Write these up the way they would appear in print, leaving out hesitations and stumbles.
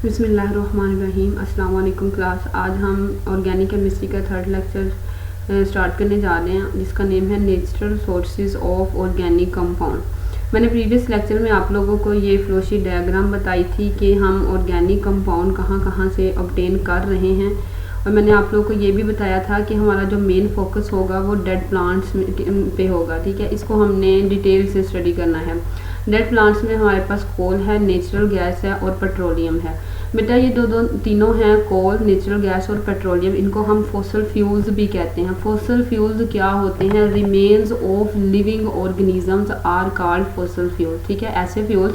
बिस्मिल्लाहिर्रहमानिर्रहीम। अस्सलाम वालेकुम क्लास। आज हम ऑर्गेनिक केमिस्ट्री का थर्ड लेक्चर स्टार्ट करने जा रहे हैं, जिसका नेम है natural sources of organic compound. मैंने प्रीवियस लेक्चर में आप लोगों को ये फ्लोशीट डायग्राम बताई थी कि हम ऑर्गेनिक कंपाउंड कहाँ कहाँ से ऑब्टेन कर रहे हैं, और मैंने आप लोगों को ये भी बताया था कि हमारा जो मेन फोकस होगा वो डेड प्लांट्स पे होगा। ठीक है, इसको हमने डिटेल से स्टडी करना है। डेड प्लांट्स में हमारे पास कोल है, नेचुरल गैस है और पेट्रोलियम है। बेटा ये तीनों हैं, कोल, नेचुरल गैस और पेट्रोलियम। इनको हम फॉसल फ्यूल्स भी कहते हैं। फॉसल फ्यूल्स क्या होते हैं? Remains of living organisms are called fossil fuels. ठीक है, ऐसे फ्यूल्स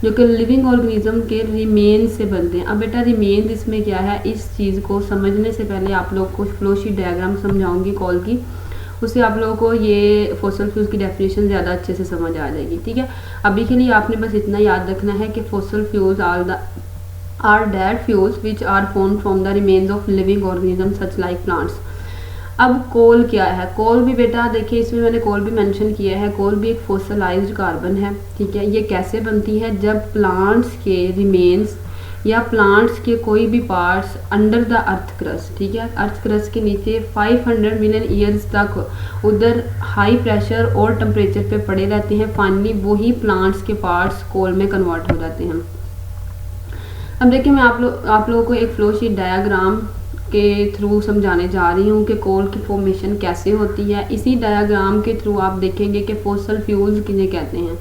जो कि लिविंग ऑर्गेनिज्म के रिमेन से बनते हैं। अब बेटा रिमेन इसमें क्या है, इस चीज़ को समझने से पहले आप लोग को फ्लोशीट डायग्राम समझाऊंगी कोल की, उससे आप लोगों को ये फॉसल फ्यूल्स की डेफिनेशन ज़्यादा अच्छे से समझ आ जाएगी। ठीक है, अभी के लिए आपने बस इतना याद रखना है कि fossil fuels are dead fuels which are formed from the remains of living organism such like plants. अब कोल क्या है? कोल भी बेटा देखिए, इसमें मैंने कोल भी मेंशन किया है। कोल भी एक फॉसिलाइज्ड कार्बन है। ठीक है, ये कैसे बनती है? जब प्लांट्स के रिमेन्स या प्लांट्स के कोई भी parts under the earth crust, ठीक है, अर्थ क्रस्ट के नीचे 500 मिलियन ईयर्स तक उधर हाई प्रेशर और टेम्परेचर पे पड़े रहते हैं, फाइनली वही प्लांट्स के पार्ट्स कोल में कन्वर्ट हो जाते हैं। अब देखिए, मैं आप लोगों को एक फ्लोशीट डायग्राम के थ्रू समझाने जा रही हूँ कि कोल की फॉर्मेशन कैसे होती है। इसी डायग्राम के थ्रू आप देखेंगे कि फॉसल फ्यूल्स किन्हें कहते हैं।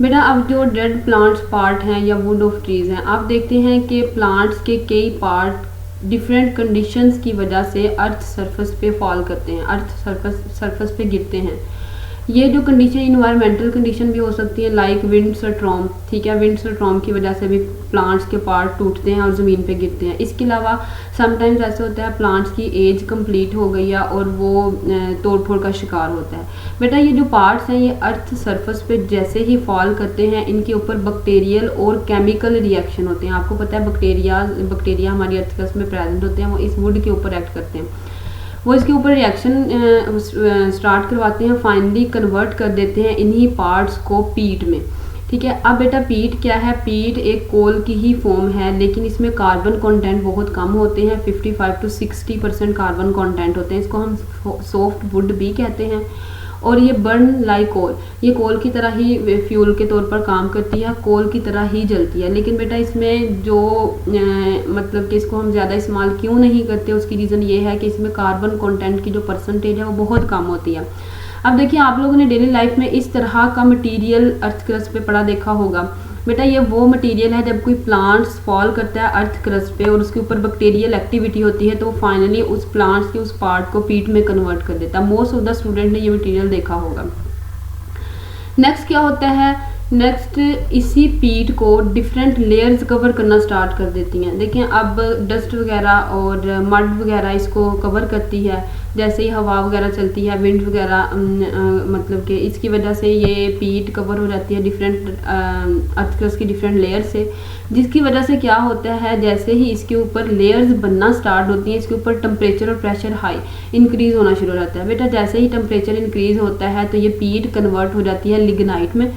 बेटा अब जो डेड प्लांट्स पार्ट हैं या वुड ऑफ ट्रीज़ हैं, आप देखते हैं कि प्लांट्स के कई पार्ट डिफरेंट कंडीशंस की वजह से अर्थ सरफेस पे फॉल करते हैं, अर्थ सरफेस पे गिरते हैं। ये जो कंडीशन इन्वायरमेंटल कंडीशन भी हो सकती है, लाइक विंड स्टॉर्म। ठीक है, विंड स्टॉर्म की वजह से भी प्लांट्स के पार्ट टूटते हैं और ज़मीन पे गिरते हैं। इसके अलावा समटाइम्स ऐसा होता है प्लांट्स की एज कंप्लीट हो गई है और वो तोड़ फोड़ का शिकार होता है। बेटा ये जो पार्ट्स हैं ये अर्थ सरफेस पे जैसे ही फॉल करते हैं, इनके ऊपर बैक्टीरियल और केमिकल रिएक्शन होते हैं। आपको पता है बैक्टीरिया हमारी अर्थ क्रस्ट में प्रेजेंट होते हैं, वो इस वुड के ऊपर एक्ट करते हैं, वो इसके ऊपर रिएक्शन स्टार्ट करवाते हैं, फाइनली कन्वर्ट कर देते हैं इन्हीं पार्ट्स को पीट में। ठीक है, अब बेटा पीट क्या है? पीट एक कोल की ही फॉर्म है, लेकिन इसमें कार्बन कंटेंट बहुत कम होते हैं, 55 to 60% कार्बन कंटेंट होते हैं। इसको हम सॉफ्ट वुड भी कहते हैं, और ये बर्न लाइक कोल, ये कोल की तरह ही फ्यूल के तौर पर काम करती है, कोल की तरह ही जलती है। लेकिन बेटा इसमें जो मतलब कि इसको हम ज़्यादा इस्तेमाल क्यों नहीं करते, उसकी रीज़न ये है कि इसमें कार्बन कंटेंट की जो परसेंटेज है वो बहुत कम होती है। अब देखिए, आप लोगों ने डेली लाइफ में इस तरह का मटीरियल अर्थ क्रस्ट पे पड़ा देखा होगा। बेटा ये वो मटेरियल है जब कोई प्लांट्स फॉल करता है अर्थ क्रस्ट पे और उसके ऊपर बैक्टीरियल एक्टिविटी होती है, तो फाइनली उस प्लांट्स के उस पार्ट को पीट में कन्वर्ट कर देता है। मोस्ट ऑफ द स्टूडेंट ने ये मटेरियल देखा होगा। नेक्स्ट क्या होता है? नेक्स्ट इसी पीट को डिफरेंट लेयर्स कवर करना स्टार्ट कर देती हैं। देखिए अब डस्ट वगैरह और मड वगैरह इसको कवर करती है, जैसे ही हवा वगैरह चलती है, विंड वगैरह, मतलब कि इसकी वजह से ये पीट कवर हो जाती है डिफरेंट अर्थ क्रस्ट की डिफरेंट लेयर से, जिसकी वजह से क्या होता है, जैसे ही इसके ऊपर लेयर्स बनना स्टार्ट होती हैं, इसके ऊपर टेम्परेचर और प्रेशर हाई इंक्रीज होना शुरू हो जाता है। बेटा जैसे ही टेम्परेचर इंक्रीज होता है तो ये पीट कन्वर्ट हो जाती है लिग्नाइट में,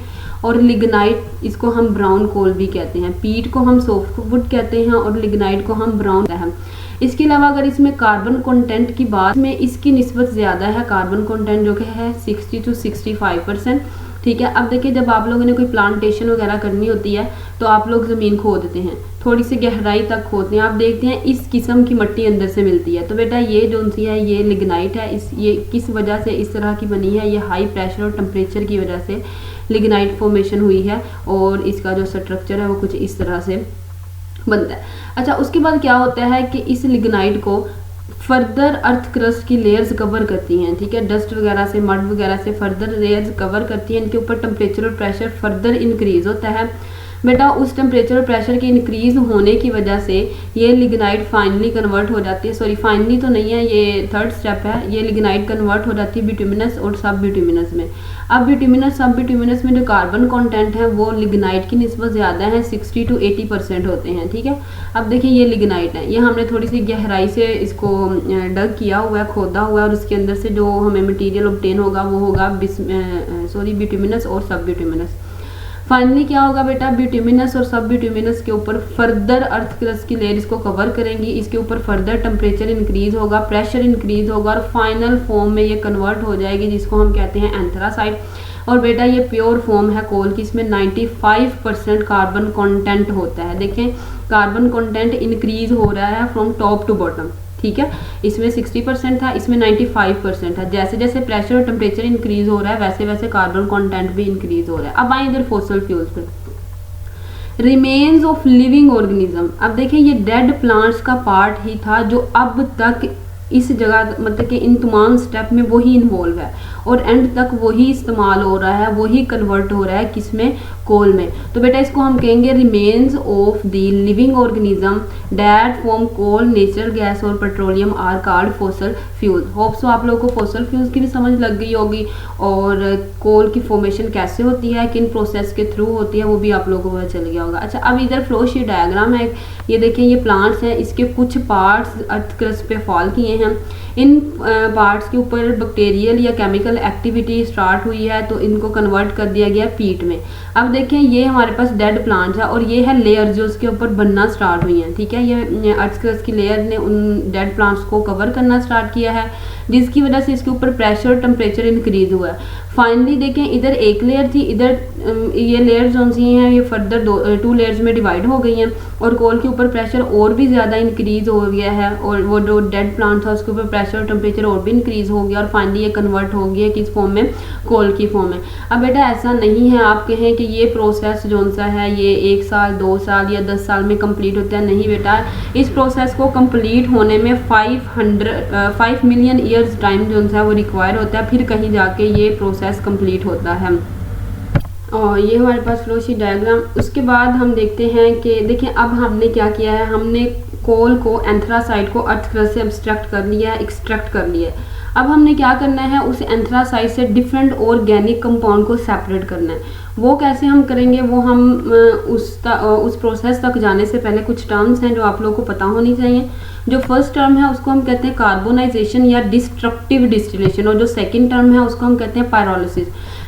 और लिग्नाइट इसको हम ब्राउन कोल भी कहते हैं। पीट को हम सॉफ्ट वुड कहते हैं और लिग्नाइट को हम ब्राउन कहते हैं। इसके अलावा अगर इसमें कार्बन कंटेंट की बात में, इसकी निस्बत ज़्यादा है, कार्बन कंटेंट जो कि है 60 to 65%। ठीक है, अब देखिए जब आप लोगों ने कोई प्लांटेशन वगैरह करनी होती है तो आप लोग ज़मीन खोदते हैं, थोड़ी सी गहराई तक खोदते हैं, आप देखते हैं इस किस्म की मिट्टी अंदर से मिलती है। तो बेटा ये जो सी है ये लिग्नाइट है। ये किस वजह से इस तरह की बनी है? ये हाई प्रेशर और टेम्परेचर की वजह से लिग्नाइट फॉर्मेशन हुई है, और इसका जो स्ट्रक्चर है वो कुछ इस तरह से बनता है। अच्छा, उसके बाद क्या होता है कि इस लिग्नाइट को फर्दर अर्थ क्रस्ट की लेयर्स कवर करती हैं। ठीक है, डस्ट वगैरह से, मड वगैरह से फर्दर लेयर्स कवर करती हैं, इनके ऊपर टेम्परेचर और प्रेशर फर्दर इंक्रीज होता है। बेटा उस टेम्परेचर और प्रेशर के इंक्रीज होने की वजह से ये लिग्नाइट फाइनली कन्वर्ट हो जाती है, सॉरी फाइनली तो नहीं है, ये थर्ड स्टेप है, ये लिग्नाइट कन्वर्ट हो जाती है बिटुमिनस और सब बिटुमिनस में। अब बिटुमिनस सब बिटुमिनस में जो कार्बन कंटेंट है वो लिग्नाइट की निस्बत ज़्यादा है, 60 to 80% होते हैं। ठीक है, अब देखिए ये लिग्नाइट है, ये हमने थोड़ी सी गहराई से इसको डग किया हुआ है, खोदा हुआ है, और उसके अंदर से जो हमें मटीरियल ऑब्टेन होगा वो होगा बिटुमिनस और सब बिटुमिनस। फाइनली क्या होगा बेटा, बिट्यूमिनस और सब बिट्यूमिनस के ऊपर फर्दर अर्थ क्रस्ट की लेयर इसको कवर करेंगी, इसके ऊपर फर्दर टेम्परेचर इंक्रीज होगा, प्रेशर इंक्रीज होगा और फाइनल फॉर्म में ये कन्वर्ट हो जाएगी जिसको हम कहते हैं एंथ्रासाइट। और बेटा ये प्योर फॉर्म है कोल की, इसमें 95% कार्बन कंटेंट होता है। देखें कार्बन कंटेंट इंक्रीज हो रहा है फ्रॉम टॉप टू बॉटम, ठीक है। इसमें 60% था, इसमें 95% था। जैसे जैसे प्रेशर और टेम्परेचर इंक्रीज हो रहा है वैसे वैसे कार्बन कंटेंट भी इंक्रीज हो रहा है। अब आए इधर फॉसिल फ्यूल्स पर, रिमेन्स ऑफ लिविंग ऑर्गेनिज्म। अब देखिए ये डेड प्लांट्स का पार्ट ही था जो अब तक इस जगह मतलब कि इन तमाम स्टेप में वही इन्वॉल्व है और एंड तक वही इस्तेमाल हो रहा है, वही कन्वर्ट हो रहा है किसमें, कोल में। तो बेटा इसको हम कहेंगे remains of the living organism that form coal, natural gas और petroleum are called fossil fuel. Hope so आप लोगों को फॉसिल फ्यूल्स की भी समझ लग गई होगी और कोल की फॉर्मेशन कैसे होती है, किन प्रोसेस के थ्रू होती है, वो भी आप लोगों को पता चल गया होगा। अच्छा अब इधर फ्लो शीट डायग्राम है, ये देखिए ये प्लांट्स हैं, इसके कुछ पार्ट्स अर्थ क्रस्ट पे फॉल किए हैं। इन पार्ट्स के ऊपर बैक्टीरियल या केमिकल एक्टिविटी स्टार्ट हुई है तो इनको कन्वर्ट कर दिया गया पीट में। अब देखें ये हमारे पास डेड प्लांट है और ये है लेयर जो उसके ऊपर बनना स्टार्ट हुई है, ठीक है। ये अर्थ क्रस्ट की लेयर ने उन डेड प्लांट्स को कवर करना स्टार्ट किया है जिसकी वजह से इसके ऊपर प्रेशर टेम्परेचर इंक्रीज हुआ है। फाइनली देखें इधर एक लेयर थी, इधर ये लेयर जो सी हैं ये फर्दर 2 लेयर्स में डिवाइड हो गई हैं और कोल के ऊपर प्रेशर और भी ज़्यादा इंक्रीज हो गया है और वो जो डेड प्लांट था उसके ऊपर प्रेशर टेम्परेचर और भी इंक्रीज हो गया और फाइनली ये कन्वर्ट हो गया किस फॉर्म में, कोल की फॉर्म में। अब बेटा ऐसा नहीं है आप कहें कि ये प्रोसेस जो सा है ये 1 साल 2 साल या 10 साल में कंप्लीट होता है, नहीं बेटा। इस प्रोसेस को कंप्लीट होने में 5 मिलियन ईयर्स टाइम जो है वो रिक्वायर होता है, फिर कहीं जाके ये प्रोसेस कंप्लीट होता है। और ये हमारे पास फ्लो शीट डायग्राम। उसके बाद हम देखते हैं कि देखिए अब हमने क्या किया है, हमने कोल को एंथ्रासाइट को अर्थ क्रस्ट से एब्स्ट्रैक्ट कर लिया है, एक्सट्रैक्ट कर लिया है। अब हमने क्या करना है, उस एंथ्रासाइट से डिफरेंट ऑर्गेनिक कंपाउंड को सेपरेट करना है। वो कैसे हम करेंगे, वो हम उस प्रोसेस तक जाने से पहले कुछ टर्म्स हैं जो आप लोगों को पता होनी चाहिए। जो फर्स्ट टर्म है उसको हम कहते हैं कार्बोनाइजेशन या डिस्ट्रक्टिव डिस्टिलेशन और जो सेकंड टर्म है उसको हम कहते हैं पायरोलिसिस।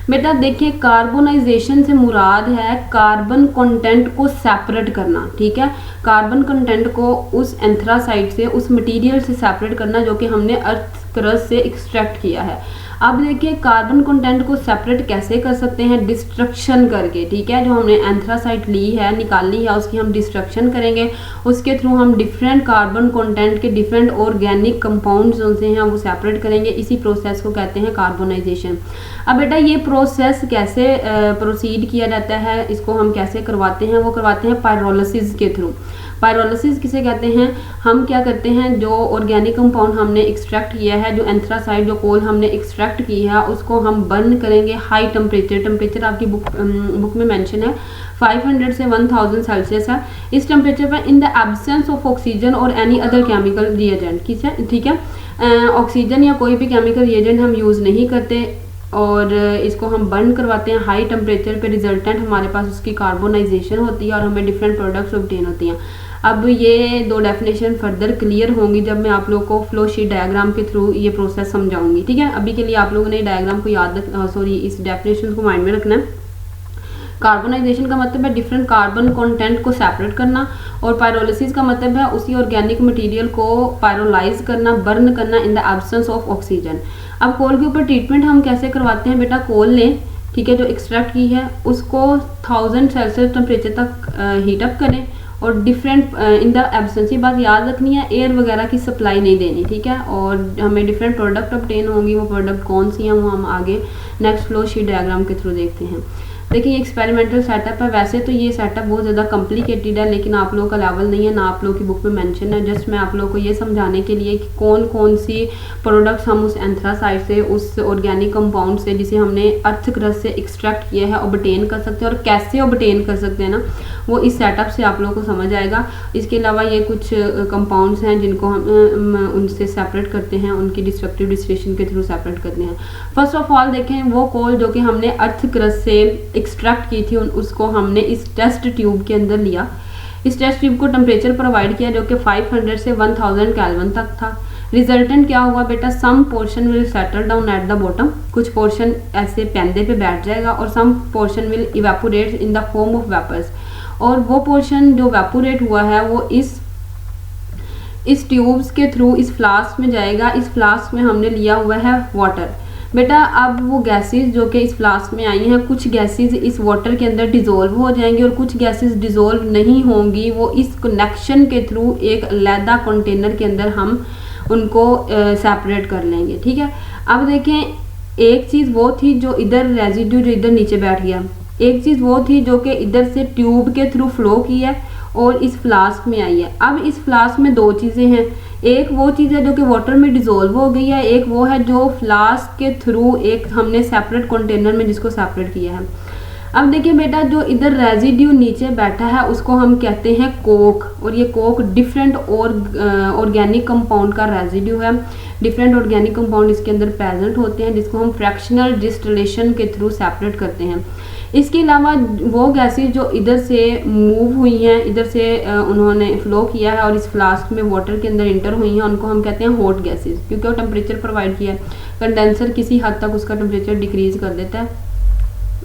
बेटा देखिए कार्बोनाइजेशन से मुराद है कार्बन कंटेंट को सेपरेट करना, ठीक है। कार्बन कंटेंट को उस एंथ्रासाइट से, उस मटेरियल से सेपरेट करना जो कि हमने अर्थ क्रस्ट से एक्सट्रैक्ट किया है। अब देखिए कार्बन कंटेंट को सेपरेट कैसे कर सकते हैं, डिस्ट्रक्शन करके, ठीक है। जो हमने एंथ्रासाइट ली है, निकाली है, उसकी हम डिस्ट्रक्शन करेंगे, उसके थ्रू हम डिफरेंट कार्बन कंटेंट के डिफरेंट ऑर्गेनिक कंपाउंड्स जो से हैं वो सेपरेट करेंगे। इसी प्रोसेस को कहते हैं कार्बोनाइजेशन। अब बेटा ये प्रोसेस कैसे प्रोसीड किया जाता है, इसको हम कैसे करवाते हैं, वो करवाते हैं पायरोलिसिस के थ्रू। पायरोलिसिस किसे कहते हैं, हम क्या करते हैं जो ऑर्गेनिक कंपाउंड हमने एक्सट्रैक्ट किया है, जो एंथ्रासाइट जो कोल हमने एक्सट्रैक्ट की है उसको हम बर्न करेंगे हाई टेम्परेचर आपकी बुक में मेंशन है 500 से 1000 सेल्सियस है। इस टेम्परेचर पर in the absence of oxygen और एनी अदर केमिकल रिएजेंट, ठीक है। ऑक्सीजन या कोई भी केमिकल रिएजेंट हम यूज़ नहीं करते और इसको हम बर्न करवाते हैं हाई टेम्परेचर पे। रिजल्टेंट हमारे पास उसकी कार्बोनाइजेशन होती है और हमें डिफरेंट प्रोडक्ट्स ऑब्टेन होती हैं। अब ये 2 डेफिनेशन फर्दर क्लियर होंगी जब मैं आप लोगों को फ्लो शीट डायग्राम के थ्रू ये प्रोसेस समझाऊंगी, ठीक है। अभी के लिए आप लोगों ने डायग्राम को इस डेफिनेशन को माइंड में रखना है। कार्बोनाइजेशन का मतलब है डिफरेंट कार्बन कंटेंट को सेपरेट करना और पायरोलिसिस का मतलब है उसी ऑर्गेनिक मटेरियल को पायरोलाइज करना, बर्न करना in the absence of oxygen. अब कोल के ऊपर ट्रीटमेंट हम कैसे करवाते हैं, बेटा कोल लें, ठीक है, जो एक्सट्रैक्ट की है उसको 1000 सेल्सियस टेम्परेचर तक हीट अप करें और डिफरेंट इन द एब्सेंस, ये बात याद रखनी है, एयर वगैरह की सप्लाई नहीं देनी, ठीक है। और हमें डिफरेंट प्रोडक्ट ऑब्टेन होंगी, वो प्रोडक्ट कौन सी हैं वो हम आगे नेक्स्ट फ्लो शीट डायग्राम के थ्रू देखते हैं। देखिए एक्सपेरिमेंटल सेटअप है, वैसे तो ये सेटअप बहुत ज़्यादा कॉम्प्लिकेटेड है लेकिन आप लोगों का लेवल नहीं है, ना आप लोगों की बुक में मेंशन है। जस्ट मैं आप लोगों को ये समझाने के लिए कि कौन कौन सी प्रोडक्ट्स हम उस एंथ्रासाइट से, उस ऑर्गेनिक कंपाउंड से जिसे हमने अर्थ क्रस्ट से एक्सट्रैक्ट किया है ऑब्टेन कर सकते हैं और कैसे ऑब्टेन कर सकते हैं ना, वो इस सेटअप से आप लोगों को समझ आएगा। इसके अलावा ये कुछ कंपाउंड्स हैं जिनको हम उनसे सेपरेट करते हैं, उनकी डिस्ट्रक्टिव डिस्टिलेशन के थ्रू सेपरेट करते हैं। फर्स्ट ऑफ ऑल देखें वो कोल जो कि हमने अर्थ क्रस्ट से एक्सट्रैक्ट की थी उसको हमने इस टेस्ट ट्यूब के अंदर लिया। इस टेस्ट ट्यूब को टेम्परेचर प्रोवाइड किया जो कि 500 से 1000 केल्विन तक था। रिजल्टेंट क्या हुआ बेटा, some portion will settle down at the bottom, कुछ पोर्शन ऐसे पैंदे पे बैठ जाएगा, और some portion will evaporate in the form of vapours, और वो पोर्शन जो वेपोरेट हुआ है वो इस ट्यूब्स के थ्रू इस फ्लास्क में जाएगा। इस फ्लास्क में हमने लिया हुआ है वाटर। बेटा अब वो गैसेस जो कि इस फ्लास्क में आई हैं, कुछ गैसेस इस वाटर के अंदर डिज़ोल्व हो जाएंगी और कुछ गैसेस डिज़ोल्व नहीं होंगी, वो इस कनेक्शन के थ्रू एक अलहदा कंटेनर के अंदर हम उनको सेपरेट कर लेंगे। ठीक है, अब देखें, एक चीज़ वो थी जो इधर रेजिड्यू जो इधर नीचे बैठ गया, एक चीज़ वो थी जो कि इधर से ट्यूब के थ्रू फ्लो की है और इस फ्लास्क में आई है। अब इस फ्लास्क में दो चीज़ें हैं, एक वो चीज़ है जो कि वाटर में डिज़ोल्व हो गई है, एक वो है जो फ्लास्क के थ्रू एक हमने सेपरेट कंटेनर में जिसको सेपरेट किया है। अब देखिए बेटा, जो इधर रेजिड्यू नीचे बैठा है उसको हम कहते हैं कोक, और ये कोक डिफरेंट ऑर्गेनिक कंपाउंड का रेजिड्यू है। डिफरेंट ऑर्गेनिक कंपाउंड इसके अंदर प्रेजेंट होते हैं जिसको हम फ्रैक्शनल डिस्टिलेशन के थ्रू सेपरेट करते हैं। इसके अलावा वो गैसेस जो इधर से मूव हुई हैं, इधर से उन्होंने फ्लो किया है और इस फ्लास्क में वाटर के अंदर इंटर हुई हैं, उनको हम कहते हैं हॉट गैसेस, क्योंकि वो टेम्परेचर प्रोवाइड किया है। कंडेंसर किसी हद तक उसका टेम्परेचर डिक्रीज कर देता है,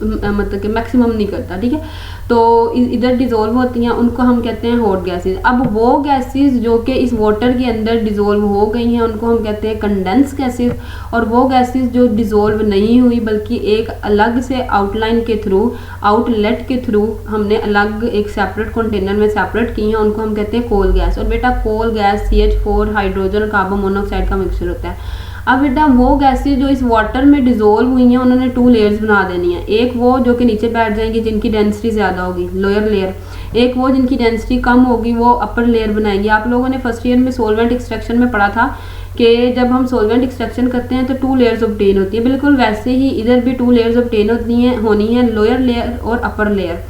मतलब कि मैक्सिमम नहीं करता। ठीक है, तो इधर डिज़ोल्व होती हैं, उनको हम कहते हैं हॉट गैसेस। अब वो गैसेस जो कि इस वाटर के अंदर डिज़ोल्व हो गई हैं उनको हम कहते हैं कंडेंस गैसेस, और वो गैसेस जो डिज़ोल्व नहीं हुई बल्कि एक अलग से आउटलाइन के थ्रू, आउटलेट के थ्रू हमने अलग एक सेपरेट कंटेनर में सेपरेट की हैं, उनको हम कहते हैं कोल गैस। और बेटा कोल गैस CH4 हाइड्रोजन और कार्बन मोनोऑक्साइड का मिक्सचर होता है। अब बेटा वो गैसेस जो इस वाटर में डिज़ोल्व हुई हैं उन्होंने 2 लेयर्स बना देनी है, एक वो जो कि नीचे बैठ जाएंगी जिनकी डेंसिटी ज़्यादा होगी, लोअर लेयर, एक वो जिनकी डेंसिटी कम होगी वो अपर लेयर बनाएंगी। आप लोगों ने फर्स्ट ईयर में सॉल्वेंट एक्सट्रैक्शन में पढ़ा था कि जब हम सॉल्वेंट एक्सट्रैक्शन करते हैं तो 2 लेयर्स ऑब्टेन होती है, बिल्कुल वैसे ही इधर भी 2 लेयर्स ऑब्टेन होनी है, लोअर लेयर और अपर लेयर।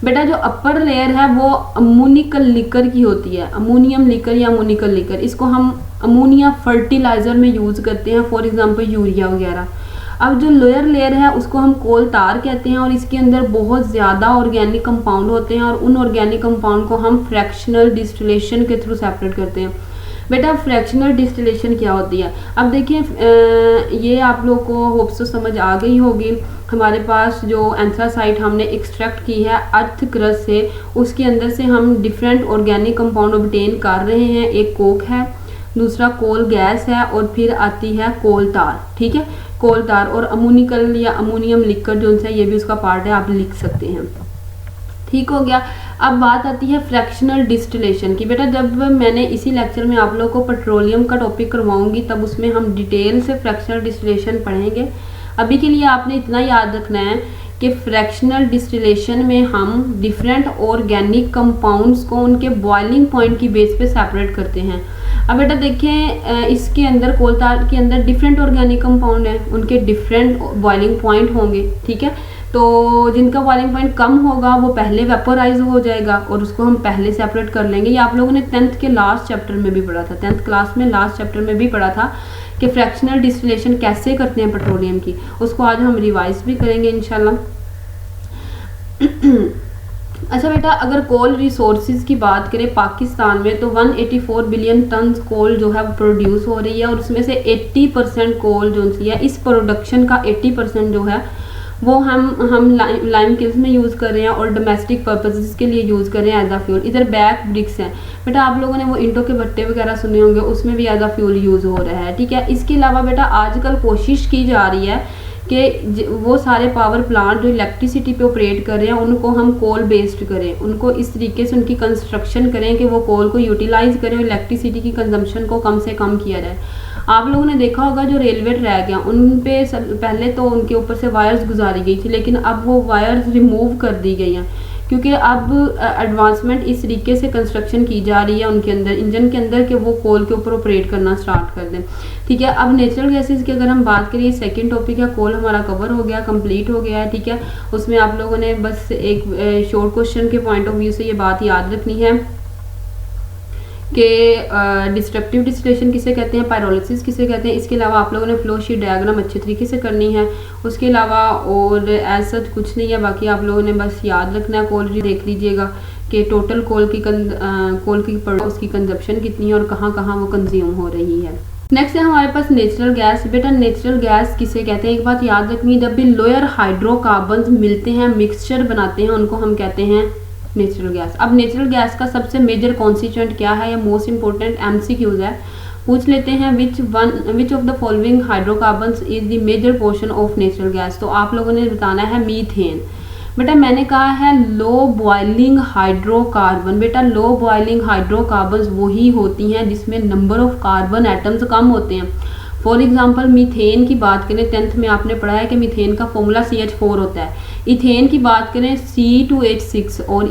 बेटा जो अपर लेयर है वो अमोनिकल लिकर की होती है, अमोनियम लिकर या अमोनिकल लिकर, इसको हम अमोनिया फर्टिलाइजर में यूज़ करते हैं, फॉर एग्जांपल यूरिया वगैरह। अब जो लोअर लेयर है उसको हम कोल तार कहते हैं और इसके अंदर बहुत ज़्यादा ऑर्गेनिक कंपाउंड होते हैं और उन ऑर्गेनिक कंपाउंड को हम फ्रैक्शनल डिस्टिलेशन के थ्रू सेपरेट करते हैं। बेटा फ्रैक्शनल डिस्टिलेशन क्या होती है, अब देखिए ये आप लोग को होप्स तो समझ आ गई होगी। हमारे पास जो एंथ्रासाइट हमने एक्सट्रैक्ट की है अर्थ क्रस्ट से, उसके अंदर से हम डिफरेंट ऑर्गेनिक कंपाउंड ऑब्टेन कर रहे हैं। एक कोक है, दूसरा कोल गैस है और फिर आती है कोल तार। ठीक है, कोल तार और अमोनिकल या अमोनियम लिक्विड जो है ये भी उसका पार्ट है, आप लिख सकते हैं। ठीक हो गया। अब बात आती है फ्रैक्शनल डिस्टिलेशन की। बेटा जब मैंने इसी लेक्चर में आप लोगों को पेट्रोलियम का टॉपिक करवाऊंगी तब उसमें हम डिटेल से फ्रैक्शनल डिस्टिलेशन पढ़ेंगे। अभी के लिए आपने इतना याद रखना है कि फ्रैक्शनल डिस्टिलेशन में हम डिफरेंट ऑर्गेनिक कंपाउंड्स को उनके बॉइलिंग पॉइंट की बेस पे सेपरेट करते हैं। अब बेटा देखें इसके अंदर कोल तार के अंदर डिफरेंट ऑर्गेनिक कंपाउंड हैं, उनके डिफरेंट बॉइलिंग पॉइंट होंगे। ठीक है, तो जिनका बॉइलिंग पॉइंट कम होगा वो पहले वेपोराइज हो जाएगा और उसको हम पहले सेपरेट कर लेंगे। ये आप लोगों ने 10th के लास्ट चैप्टर में भी पढ़ा था, 10th क्लास में लास्ट चैप्टर में भी पढ़ा था कि फ्रैक्शनल डिस्टिलेशन कैसे करते हैं पेट्रोलियम की। उसको आज हम रिवाइज भी करेंगे इंशाल्लाह। अच्छा बेटा अगर कोल रिसोर्सेज की बात करें पाकिस्तान में तो 184 बिलियन टन कोल जो है वो प्रोड्यूस हो रही है और उसमें से 80% कोल जो है इस प्रोडक्शन का 80% जो है वो हम लाइम किल्स में यूज़ कर रहे हैं और डोमेस्टिक पर्पसेस के लिए यूज़ कर रहे हैं एज आ फ्यूल। इधर बैक ब्रिक्स हैं बेटा, आप लोगों ने वो ईंटों के भट्टे वगैरह सुने होंगे, उसमें भी एज आ फ्यूल यूज़ हो रहा है। ठीक है, इसके अलावा बेटा आजकल कोशिश की जा रही है कि वो सारे पावर प्लांट जो इलेक्ट्रिसिटी पे ऑपरेट कर रहे हैं उनको हम कोल बेस्ड करें, उनको इस तरीके से उनकी कंस्ट्रक्शन करें कि वो कोल को यूटिलाइज करें और इलेक्ट्रिसिटी की कंजम्पशन को कम से कम किया जाए। आप लोगों ने देखा होगा जो रेलवे ट्रैक हैं उन पे पहले तो उनके ऊपर से वायर्स गुजारी गई थी, लेकिन अब वो वायर्स रिमूव कर दी गई हैं क्योंकि अब एडवांसमेंट इस तरीके से कंस्ट्रक्शन की जा रही है उनके अंदर, इंजन के अंदर, कि वो कोल के ऊपर ऑपरेट करना स्टार्ट कर दें। ठीक है, अब नेचुरल गैसेस की अगर हम बात करिए, सेकंड टॉपिक है कोल हमारा कवर हो गया, कंप्लीट हो गया है। ठीक है, उसमें आप लोगों ने बस एक शॉर्ट क्वेश्चन के पॉइंट ऑफ व्यू से ये बात याद रखनी है कि डिस्ट्रक्टिव डिस्टिलेशन किसे कहते हैं, पायरोलिसिस किसे कहते हैं। इसके अलावा आप लोगों ने फ्लो शीट डायग्राम अच्छे तरीके से करनी है। उसके अलावा और एज सच कुछ नहीं है, बाकी आप लोगों ने बस याद रखना है। कोल देख लीजिएगा कि टोटल कोल की उसकी कंजप्शन कितनी है और कहाँ कहाँ वो कंज्यूम हो रही है। नेक्स्ट है हमारे पास नेचुरल गैस। बेटा नेचुरल गैस किसे कहते हैं, एक बात याद रखनी, जब भी लोअर हाइड्रोकार्बन्स मिलते हैं, मिक्सचर बनाते हैं, उनको हम कहते हैं नेचुरल गैस। अब नेचुरल गैस का सबसे मेजर कॉन्स्टिट्यूएंट क्या है, या मोस्ट इंपॉर्टेंट एमसीक्यूज है, पूछ लेते हैं which of the following hydrocarbons is the major portion of natural gas. तो आप लोगों ने बताना है मीथेन। बेटा मैंने कहा है लो बॉइलिंग हाइड्रोकार्बन। बेटा लो बॉइलिंग हाइड्रोकार्बन्स वही होती हैं जिसमें number of carbon atoms come होते हैं। फॉर एग्जांपल मीथेन की बात करें, 10th में आपने पढ़ा है कि मीथेन का फॉर्मूला CH4 होता है। इथेन की बात करें C2H6 और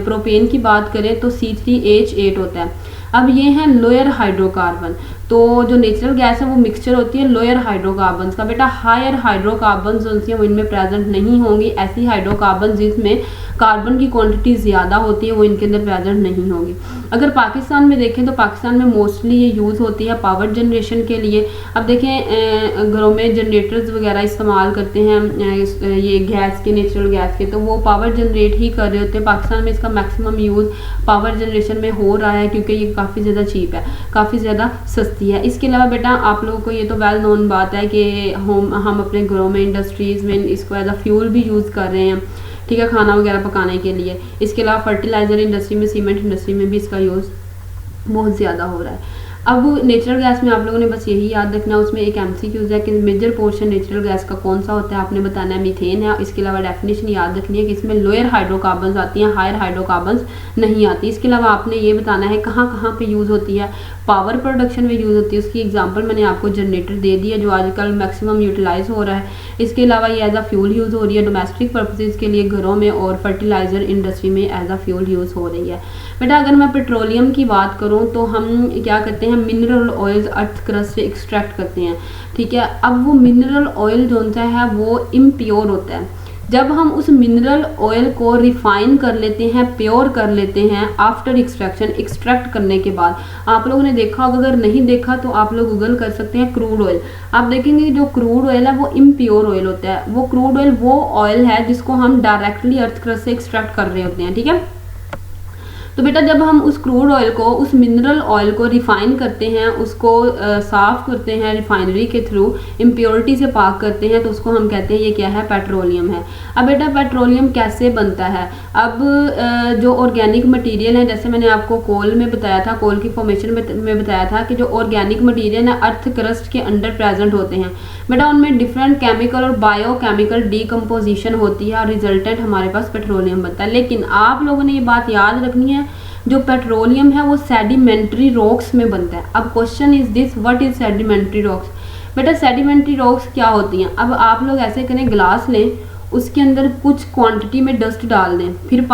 प्रोपेन की बात करें तो C3H8 होता है। अब ये हैं लोअर हाइड्रोकार्बन। तो जो नेचुरल गैस है वो मिक्सचर होती है लोअर हाइड्रोकार्बन्स का। बेटा हायर हाइड्रोकार्बन्स जो हैं वो इनमें प्रेजेंट नहीं होंगी। ऐसी हाइड्रोकार्बन जिसमें कार्बन की क्वांटिटी ज़्यादा होती है वो इनके अंदर प्रेजेंट नहीं होगी। अगर पाकिस्तान में देखें तो पाकिस्तान में मोस्टली ये यूज़ होती है पावर जनरेशन के लिए। अब देखें घरों में जनरेटर्स वगैरह इस्तेमाल करते हैं ये गैस के, नेचुरल गैस के, तो वो पावर जनरेट ही कर रहे होते हैं। पाकिस्तान में इसका मैक्सिमम यूज़ पावर जनरेशन में हो रहा है क्योंकि ये काफ़ी ज़्यादा चीप है, काफ़ी ज़्यादा सस्ती है। इसके अलावा बेटा आप लोगों को ये तो वेल नोन बात है कि हम अपने घरों में, इंडस्ट्रीज़ में इसको एज अ फ्यूल भी यूज़ कर रहे हैं, ठीक है, खाना वगैरह पकाने के लिए। इसके अलावा फर्टिलाइज़र इंडस्ट्री में, सीमेंट इंडस्ट्री में भी इसका यूज़ बहुत ज़्यादा हो रहा है। अब नेचुरल गैस में आप लोगों ने बस यही याद रखना, उसमें एक एमसीक्यूज है कि मेजर पोर्शन नेचुरल गैस का कौन सा होता है, आपने बताना है मीथेन है। इसके अलावा डेफिनेशन याद रखनी है कि इसमें लोअर हाइड्रोकार्बन्स आती हैं, हायर हाइड्रोकार्बन्स नहीं आती। इसके अलावा आपने ये बताना है कहाँ कहाँ पे यूज़ होती है, पावर प्रोडक्शन में यूज़ होती है। उसकी एग्जांपल मैंने आपको जनरेटर दे दी है जो आजकल मैक्सिमम यूटिलाइज हो रहा है। इसके अलावा ये एज अ फ्यूल यूज़ हो रही है डोमेस्टिक पर्पसेस के लिए घरों में, और फर्टिलाइज़र इंडस्ट्री में एज अ फ्यूल यूज़ हो रही है। बेटा अगर मैं पेट्रोलियम की बात करूँ तो हम क्या करते हैं, मिनरल ऑयल्स अर्थ क्रस्ट से एक्सट्रैक्ट करते हैं, ठीक है। अब वो मिनरल ऑयल जो होता है वो इम्प्योर होता है। जब हम उस मिनरल ऑयल को रिफाइन कर लेते हैं, प्योर कर लेते हैं आफ्टर एक्सट्रैक्शन, एक्सट्रैक्ट करने के बाद, आप लोगों ने देखा होगा, अगर नहीं देखा तो आप लोग गूगल कर सकते हैं क्रूड ऑयल। आप देखेंगे जो क्रूड ऑयल है वो इम्प्योर ऑयल होता है। वो क्रूड ऑयल वो ऑयल है जिसको हम डायरेक्टली अर्थ क्रस्ट से एक्सट्रैक्ट कर रहे होते हैं, ठीक है। तो बेटा जब हम उस क्रूड ऑयल को, उस मिनरल ऑयल को रिफाइन करते हैं, उसको साफ़ करते हैं रिफाइनरी के थ्रू, इम्प्योरिटी से पाक करते हैं, तो उसको हम कहते हैं ये क्या है, पेट्रोलियम है। अब बेटा पेट्रोलियम कैसे बनता है, अब जो ऑर्गेनिक मटेरियल है, जैसे मैंने आपको कोल में बताया था, कोल की फॉर्मेशन में बताया था कि जो ऑर्गेनिक मटेरियल है अर्थ क्रस्ट के अंडर प्रेजेंट होते हैं। बेटा उनमें डिफरेंट केमिकल और बायोकेमिकल डीकम्पोजिशन होती है और रिजल्टेंट हमारे पास पेट्रोलियम बनता है। लेकिन आप लोगों ने ये बात याद रखनी है, जो पेट्रोलियम है वो सेडिमेंट्री रॉक्स में बनता है। अब question is this, what is sedimentary rocks. बेटा सेडिमेंट्री रॉक्स क्या होती हैं, अब आप लोग ऐसे करें, ग्लास लें, उसके अंदर कुछ क्वांटिटी में डस्ट डाल दें, फिर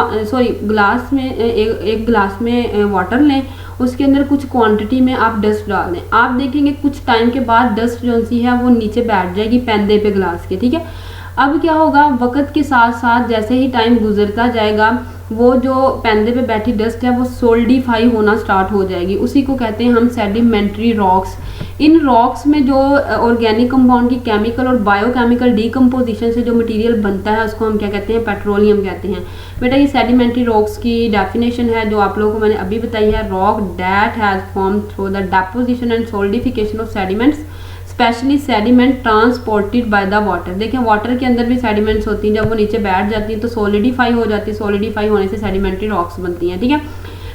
ग्लास में एक ग्लास में वाटर लें, उसके अंदर कुछ क्वांटिटी में आप डस्ट डाल दें। आप देखेंगे कुछ टाइम के बाद डस्ट जो सी है वो नीचे बैठ जाएगी पैंदे पे ग्लास के, ठीक है। अब क्या होगा, वक्त के साथ साथ जैसे ही टाइम गुजरता जाएगा वो जो पैंदे पे बैठी डस्ट है वो सोल्डिफाई होना स्टार्ट हो जाएगी, उसी को कहते हैं हम सेडिमेंट्री रॉक्स। इन रॉक्स में जो ऑर्गेनिक कंपाउंड की केमिकल और बायोकेमिकल डीकम्पोजिशन से जो मटेरियल बनता है उसको हम क्या कहते हैं, पेट्रोलियम कहते हैं। बेटा ये सेडिमेंट्री रॉक्स की डेफिनेशन है जो आप लोगों को मैंने अभी बताई है, rock that has form through the deposition and solidification of sediments, specially sediment transported by the water. देखें वाटर के अंदर भी सेडिमेंट्स होती हैं, जब वो नीचे बैठ जाती हैं तो सॉलिडिफाई हो जाती है, सॉलिडिफाई होने से सेडिमेंट्री रॉक्स बनती हैं, ठीक है।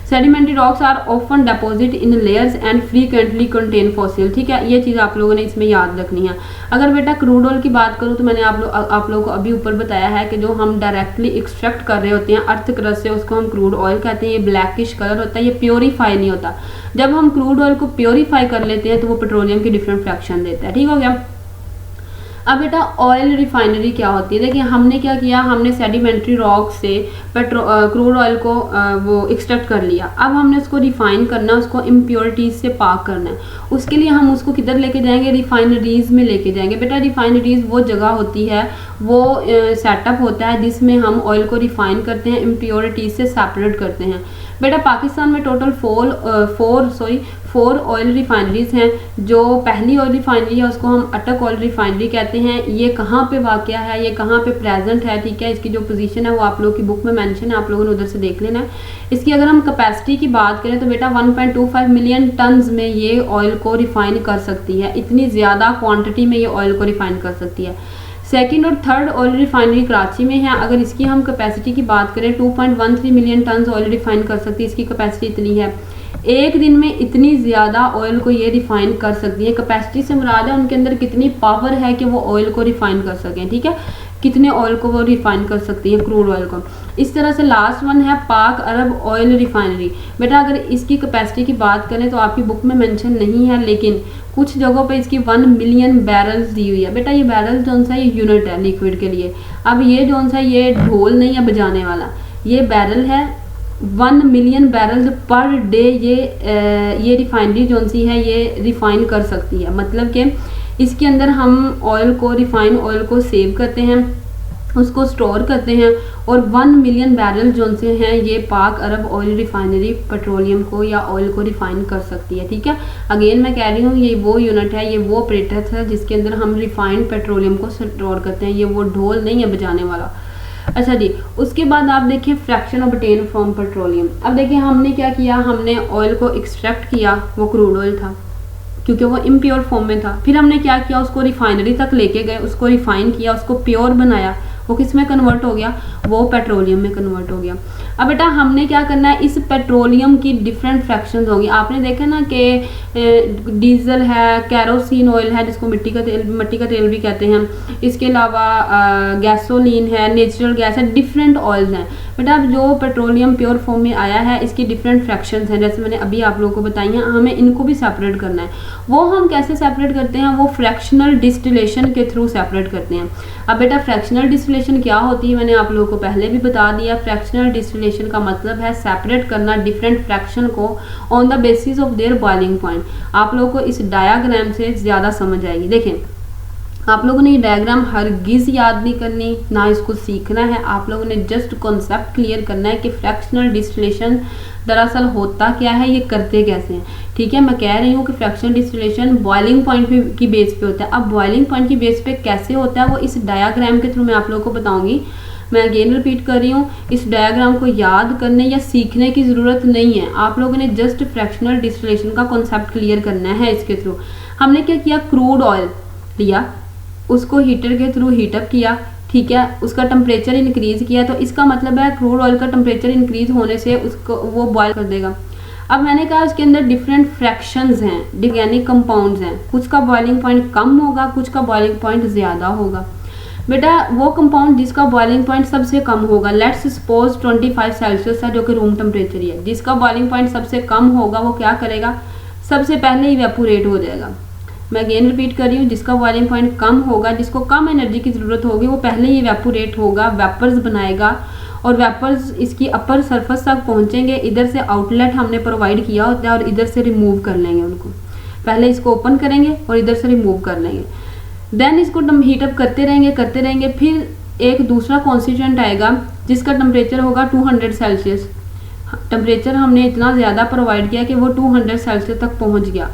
Sedimentary rocks are often deposit in layers and frequently contain fossil, ठीक है। ये चीज़ आप लोगों ने इसमें याद रखनी है। अगर बेटा क्रूड ऑयल की बात करूँ तो मैंने आप लोगों को अभी ऊपर बताया है कि जो हम डायरेक्टली एक्सट्रैक्ट कर रहे होते हैं अर्थ क्रस्ट से, उसको हम क्रूड ऑयल कहते हैं। ये ब्लैकिश कलर होता है, ये प्योरीफाई नहीं होता। जब हम क्रूड ऑयल को प्योरीफाई कर लेते हैं तो वो पेट्रोलियम की डिफरेंट फ्रैक्शन देता है, ठीक हो गया। अब बेटा ऑयल रिफाइनरी क्या होती है, देखिए हमने क्या किया, हमने सेडिमेंट्री रॉक से क्रूड ऑयल को वो एक्सट्रैक्ट कर लिया। अब हमने उसको रिफाइन करना है, उसको इम्प्योरिटीज़ से पाक करना है। उसके लिए हम उसको किधर लेके जाएंगे, रिफाइनरीज़ में लेके जाएंगे। बेटा रिफाइनरीज़ वो जगह होती है, वो सेटअप होता है जिसमें हम ऑयल को रिफाइन करते हैं, इम्प्योरिटीज़ से सेपरेट करते हैं। बेटा पाकिस्तान में टोटल 4 ऑयल रिफाइनरीज हैं। जो पहली ऑयल रिफाइनरी है उसको हम अटक ऑयल रिफाइनरी कहते हैं। ये कहाँ पे वाक़या है, ये कहाँ पे प्रेजेंट है, ठीक है। इसकी जो पोजीशन है वो आप लोगों की बुक में मेंशन है, आप लोगों ने उधर से देख लेना है। इसकी अगर हम कैपेसिटी की बात करें तो बेटा 1.25 मिलियन टन्स में ये ऑयल को रिफाइन कर सकती है। इतनी ज़्यादा क्वान्टिटी में ये ऑयल को रिफाइन कर सकती है। सेकंड और थर्ड ऑयल रिफाइनरी कराची में है। अगर इसकी हम कैपेसिटी की बात करें 2.13 मिलियन टन्स ऑयल रिफाइन कर सकती है, इसकी कैपेसिटी इतनी है। एक दिन में इतनी ज़्यादा ऑयल को ये रिफाइन कर सकती है। कैपेसिटी से मुराद है उनके अंदर कितनी पावर है कि वो ऑयल को रिफाइन कर सकें, ठीक है। कितने ऑयल को वो रिफाइन कर सकती है, क्रूड ऑयल को। इस तरह से लास्ट वन है पाक अरब ऑयल रिफाइनरी। बेटा अगर इसकी कैपेसिटी की बात करें तो आपकी बुक में मेंशन नहीं है, लेकिन कुछ जगहों पे इसकी 1 मिलियन बैरल्स दी हुई है। बेटा ये बैरल जो सा ये यूनिट है लिक्विड के लिए। अब ये जो सा ये ढोल नहीं है बजाने वाला, ये बैरल है। 1 मिलियन बैरल पर डे ये रिफाइनरी जो सी है ये रिफाइन कर सकती है। मतलब कि इसके अंदर हम ऑयल को, रिफाइन ऑयल को सेव करते हैं, उसको स्टोर करते हैं, और 1 मिलियन बैरल जो से हैं ये पाक अरब ऑयल रिफाइनरी पेट्रोलियम को या ऑयल को रिफाइन कर सकती है, ठीक है। अगेन मैं कह रही हूँ ये वो यूनिट है, ये वो ऑपरेटर है जिसके अंदर हम रिफाइंड पेट्रोलियम को स्टोर करते हैं। ये वो ढोल नहीं है बजाने वाला। अच्छा जी, उसके बाद आप देखिए फ्रैक्शन ऑब्टेन फ्रॉम पेट्रोलियम। अब देखिए हमने क्या किया, हमने ऑयल को एक्सट्रैक्ट किया, वो क्रूड ऑयल था क्योंकि वो इम्प्योर फॉर्म में था। फिर हमने क्या किया, उसको रिफाइनरी तक लेके गए, उसको रिफाइन किया, उसको प्योर बनाया। वो किस में कन्वर्ट हो गया, वो पेट्रोलियम में कन्वर्ट हो गया। अब बेटा हमने क्या करना है, इस पेट्रोलियम की डिफरेंट फ्रैक्शंस होंगी। आपने देखा ना कि डीजल है, कैरोसिन ऑयल है जिसको मिट्टी का तेल भी कहते हैं, इसके अलावा गैसोलीन है, नेचुरल गैस है, डिफरेंट ऑयल्स हैं। बेटा अब जो पेट्रोलियम प्योर फॉर्म में आया है इसकी डिफरेंट फ्रैक्शंस हैं, जैसे मैंने अभी आप लोगों को बताई हैं। हमें इनको भी सेपरेट करना है। वो हम कैसे सेपरेट करते हैं, वो फ्रैक्शनल डिस्टिलेशन के थ्रू सेपरेट करते हैं। अब बेटा फ्रैक्शनल डिस्टिलेशन क्या होती है, मैंने आप लोगों को पहले भी बता दिया। फ्रैक्शनल डिस्टिलेशन का मतलब है सेपरेट करना डिफरेंट फ्रैक्शन को on the basis of their boiling point. आप लोगों को इस डायग्राम से ज़्यादा समझ आएगी। देखें, आप लोगों ने ये डायग्राम हरगिज़ याद नहीं करनी, ना इसको सीखना है। आप लोगों ने जस्ट कॉन्सेप्ट क्लियर करना है कि फ्रैक्शनल डिस्टिलेशन दरअसल होता क्या है, ये करते कैसे हैं, ठीक है। मैं कह रही हूँ कि फ्रैक्शनल डिस्टिलेशन बॉइलिंग पॉइंट की बेस पे होता है। अब बॉइलिंग पॉइंट की बेस पे कैसे होता है वो इस डायग्राम के थ्रू मैं आप लोगों को बताऊंगी। मैं अगेन रिपीट कर रही हूँ, इस डायग्राम को याद करने या सीखने की ज़रूरत नहीं है। आप लोगों ने जस्ट फ्रैक्शनल डिस्टिलेशन का कॉन्सेप्ट क्लियर करना है इसके थ्रू। हमने क्या किया, क्रूड ऑयल लिया, उसको हीटर के थ्रू हीटअप किया, ठीक है, उसका टेम्परेचर इंक्रीज किया। तो इसका मतलब है क्रूड ऑयल का टेम्परेचर इंक्रीज होने से उसको वो बॉयल कर देगा। अब मैंने कहा उसके अंदर डिफरेंट फ्रैक्शंस हैं, ऑर्गेनिक कंपाउंड्स हैं। कुछ का बॉइलिंग पॉइंट कम होगा, कुछ का बॉइलिंग पॉइंट ज़्यादा होगा। बेटा वो कंपाउंड जिसका बॉइलिंग पॉइंट सबसे कम होगा, लेट्स सपोज 25 सेल्सियस है जो कि रूम टेम्परेचर ही है, जिसका बॉइलिंग पॉइंट सबसे कम होगा वो क्या करेगा, सबसे पहले इवेपोरेट हो जाएगा। मैं अगेन रिपीट कर रही हूँ, जिसका बॉइलिंग पॉइंट कम होगा, जिसको कम एनर्जी की ज़रूरत होगी, वो पहले ही इवेपोरेट होगा, वेपर्स बनाएगा, और वेपर्स इसकी अपर सरफेस तक पहुँचेंगे। इधर से आउटलेट हमने प्रोवाइड किया होता है और इधर से रिमूव कर लेंगे उनको। पहले इसको ओपन करेंगे और इधर से रिमूव कर लेंगे। देन इसको हीटअप करते रहेंगे। फिर एक दूसरा कॉन्स्टिट्यूएंट आएगा जिसका टेम्परेचर होगा 200 सेल्सियस। टेम्परेचर हमने इतना ज़्यादा प्रोवाइड किया कि वो 200 सेल्सियस तक पहुँच गया।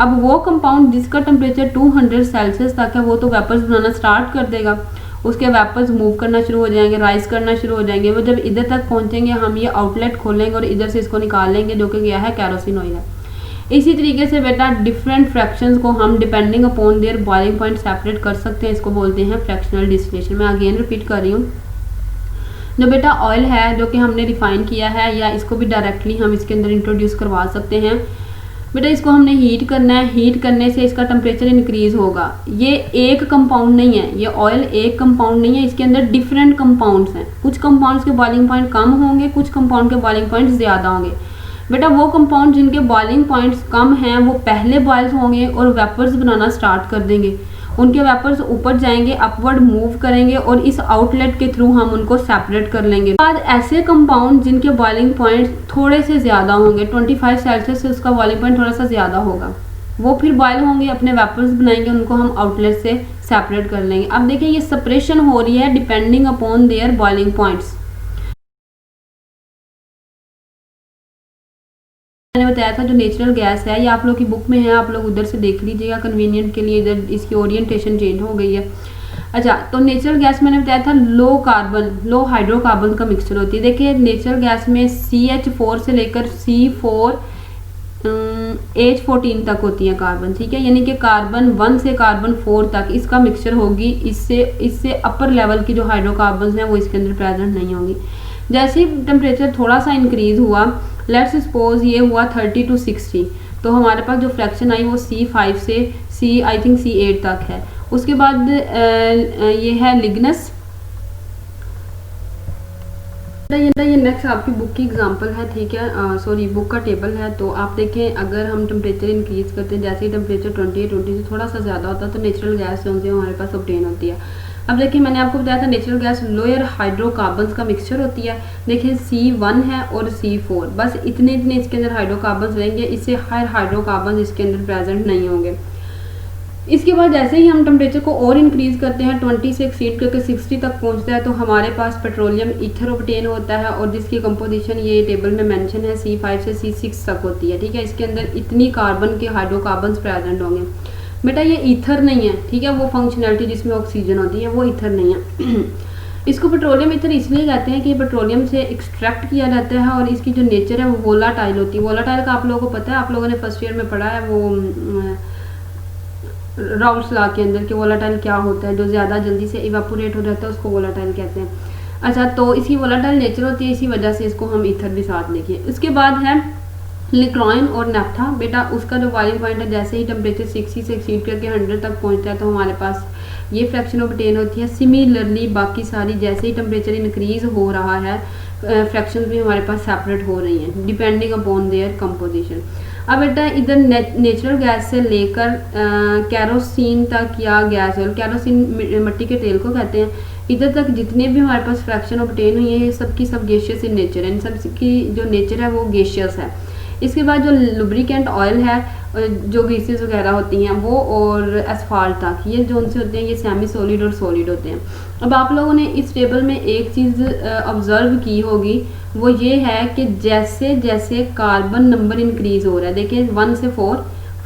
अब वो कंपाउंड जिसका टेम्परेचर 200 सेल्सियस तक है वो तो वेपर्स बनाना स्टार्ट कर देगा। उसके वेपर्स मूव करना शुरू हो जाएंगे, राइज करना शुरू हो जाएंगे। वो जब इधर तक पहुंचेंगे हम ये आउटलेट खोलेंगे और इधर से इसको निकाल लेंगे, जो कि क्या है, कैरोसिन ऑयल है। इसी तरीके से बेटा डिफरेंट फ्रैक्शंस को हम depending upon their boiling point separate कर सकते हैं। इसको बोलते हैं फ्रैक्शनल डिस्टिलेशन। मैं अगेन रिपीट कर रही हूँ, जो बेटा ऑयल है जो कि हमने रिफाइन किया है, या इसको भी डायरेक्टली हम इसके अंदर इंट्रोड्यूस करवा सकते हैं। बेटा इसको हमने हीट करना है, हीट करने से इसका टेम्परेचर इंक्रीज होगा। ये एक कंपाउंड नहीं है, ये ऑयल एक कंपाउंड नहीं है, इसके अंदर डिफरेंट कंपाउंड्स हैं। कुछ कंपाउंड्स के बॉइलिंग पॉइंट कम होंगे, कुछ कंपाउंड के बॉइलिंग पॉइंट ज़्यादा होंगे। बेटा वो कंपाउंड जिनके बॉइलिंग पॉइंट्स कम हैं वो पहले बॉयल होंगे और वेपर्स बनाना स्टार्ट कर देंगे। उनके वेपर्स ऊपर जाएंगे, अपवर्ड मूव करेंगे और इस आउटलेट के थ्रू हम उनको सेपरेट कर लेंगे। बाद ऐसे कंपाउंड जिनके बॉइलिंग पॉइंट थोड़े से ज़्यादा होंगे, 25 सेल्सियस से उसका बॉइलिंग पॉइंट थोड़ा सा ज़्यादा होगा, वो फिर बॉयल होंगे, अपने वेपर्स बनाएंगे, उनको हम आउटलेट से सेपरेट कर लेंगे। अब देखिए ये सेपरेशन हो रही है depending upon their boiling points. मैंने बताया था जो नेचुरल गैस है, ये आप लोग की बुक में है, आप लोग उधर से देख लीजिएगा कन्वीनियंट के लिए, इधर इसकी ओरिएंटेशन चेंज हो गई है। अच्छा, तो नेचुरल गैस मैंने बताया था लो कार्बन, लो हाइड्रोकार्बन का मिक्सचर होती है। देखिए नेचुरल गैस में CH4 से लेकर H14 तक होती है कार्बन, ठीक है, यानी कि कार्बन 1 से कार्बन 4 तक इसका मिक्सचर होगी। इससे अपर लेवल की जो हाइड्रोकार्बन हैं वो इसके अंदर प्रेजेंट नहीं होंगी। जैसे ही टेम्परेचर थोड़ा सा इंक्रीज हुआ, लेट्स सपोज ये हुआ 30 to 60, तो हमारे पास जो फ्रैक्शन आई वो C5 से आई थिंक C8 तक है। उसके बाद ये है लिग्नस, ये नेक्स्ट आपकी बुक की एग्जांपल है, ठीक है, सॉरी बुक का टेबल है। तो आप देखें अगर हम टेम्परेचर इंक्रीज करते हैं, जैसे ही टेम्परेचर 20 से थोड़ा सा ज़्यादा होता है तो नेचुरल गैस जो है हमारे पास ऑब्टेन होती है। अब देखिए मैंने आपको बताया था नेचुरल गैस लोअर हाइड्रोकार्बन्स का मिक्सचर होती है। देखिए C1 है और C4, बस इतने इसके अंदर हाइड्रोकार्बन्स रहेंगे, इससे हायर हाइड्रोकार्बन इसके अंदर प्रेजेंट नहीं होंगे। इसके बाद जैसे ही हम टेम्परेचर को और इंक्रीज करते हैं, 20 से एक्सीड करके 60 तक पहुंचता है, तो हमारे पास पेट्रोलियम ईथर ऑब्टेन होता है और जिसकी कंपोजिशन ये टेबल में मेंशन है C5 से C6 तक होती है, ठीक है। इसके अंदर इतनी कार्बन के हाइड्रोकार्बन्स प्रेजेंट होंगे। बेटा ये ईथर नहीं है, ठीक है, वो फंक्शनैलिटी जिसमें ऑक्सीजन होती है वो ईथर नहीं है। इसको पेट्रोलियम ईथर इसलिए कहते हैं कि पेट्रोलियम से एक्सट्रैक्ट किया जाता है और इसकी जो नेचर है वो वोलाटाइल होती है। वोलाटाइल का आप लोगों को पता है, आप लोगों ने फर्स्ट ईयर में पढ़ा है वो राउल्स लॉ के अंदर कि वोलाटाइल क्या होता है, जो ज़्यादा जल्दी से इवापोरेट हो जाता है उसको वोलाटाइल कहते हैं। अच्छा, तो इसकी वोलाटाइल नेचर होती है, इसी वजह से इसको हम ईथर भी साथ लिखिए। उसके बाद है लिक्राइन और नैप्था। बेटा उसका जो बॉइलिंग पॉइंट है, जैसे ही टेम्परेचर 60 से एक्सीड करके 100 तक पहुंचता है तो हमारे पास ये फ्रैक्शन ऑब्टेन होती है। सिमिलरली बाकी सारी जैसे ही टेम्परेचर इंक्रीज हो रहा है फ्रैक्शन भी हमारे पास सेपरेट हो रही हैं डिपेंडिंग अपॉन देयर कंपोजिशन। अब बेटा इधर नेचुरल गैस से लेकर कैरोसिन तक या गैस ऑयल, कैरोसिन मिट्टी के तेल को कहते हैं, इधर तक जितने भी हमारे पास फ्रैक्शन ऑब्टेन हुई है ये सब की सब गेशियस इन नेचर है, इन सब की जो नेचर है वो गेशियस है। इसके बाद जो लुब्रिकेंट ऑयल है, जो ग्रीसेस वगैरह होती हैं वो, और एसफाल्ट तक, ये जो उनसे होते हैं ये सेमी सॉलिड और सॉलिड होते हैं। अब आप लोगों ने इस टेबल में एक चीज़ ऑब्जर्व की होगी, वो ये है कि जैसे जैसे कार्बन नंबर इंक्रीज हो रहा है, देखिए 1 से 4,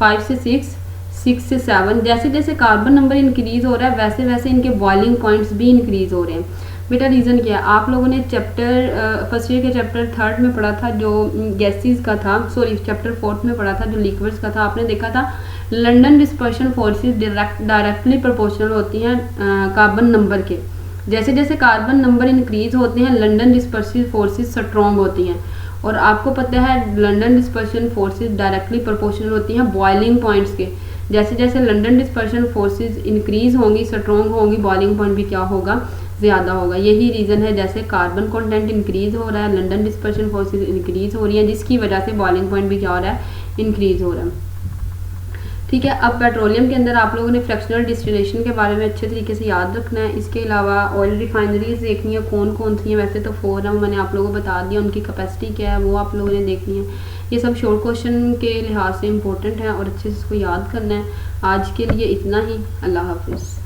5 से 6, 6 से 7, जैसे जैसे कार्बन नंबर इंक्रीज हो रहा है वैसे वैसे इनके बॉइलिंग पॉइंट्स भी इंक्रीज हो रहे हैं। बेटा रीज़न क्या है, आप लोगों ने चैप्टर फर्स्ट ईयर के चैप्टर 3 में पढ़ा था जो गैसेस का था, सॉरी चैप्टर 4 में पढ़ा था जो लिक्विड्स का था। आपने देखा था London dispersion forces directly proportional होती हैं कार्बन नंबर के। जैसे जैसे कार्बन नंबर इंक्रीज होते हैं लंदन डिस्पर्सिव फोर्सेस स्ट्रॉन्ग होती हैं, और आपको पता है London dispersion forces directly proportional होती हैं बॉइलिंग पॉइंट्स के। जैसे जैसे लंदन डिस्पर्शन फोर्सेस इंक्रीज होंगी, स्ट्रॉन्ग होंगी, बॉइलिंग पॉइंट भी क्या होगा, ज़्यादा होगा। यही रीज़न है, जैसे कार्बन कंटेंट इंक्रीज हो रहा है, लंदन डिस्पर्शन फोर्सेस इंक्रीज हो रही है, जिसकी वजह से बॉइलिंग पॉइंट भी क्या हो रहा है, इंक्रीज हो रहा है। ठीक है, अब पेट्रोलियम के अंदर आप लोगों ने फ्रैक्शनल डिस्टिलेशन के बारे में अच्छे तरीके से याद रखना है। इसके अलावा ऑयल रिफाइनरीज देखनी है कौन कौन सी हैं, वैसे तो 4 है, मैंने आप लोगों को बता दिया, उनकी कैपेसिटी क्या है वो आप लोगों ने देखनी है। ये सब शॉर्ट क्वेश्चन के लिहाज से इंपॉर्टेंट है और अच्छे से इसको याद करना है। आज के लिए इतना ही, अल्लाह हाफिज़।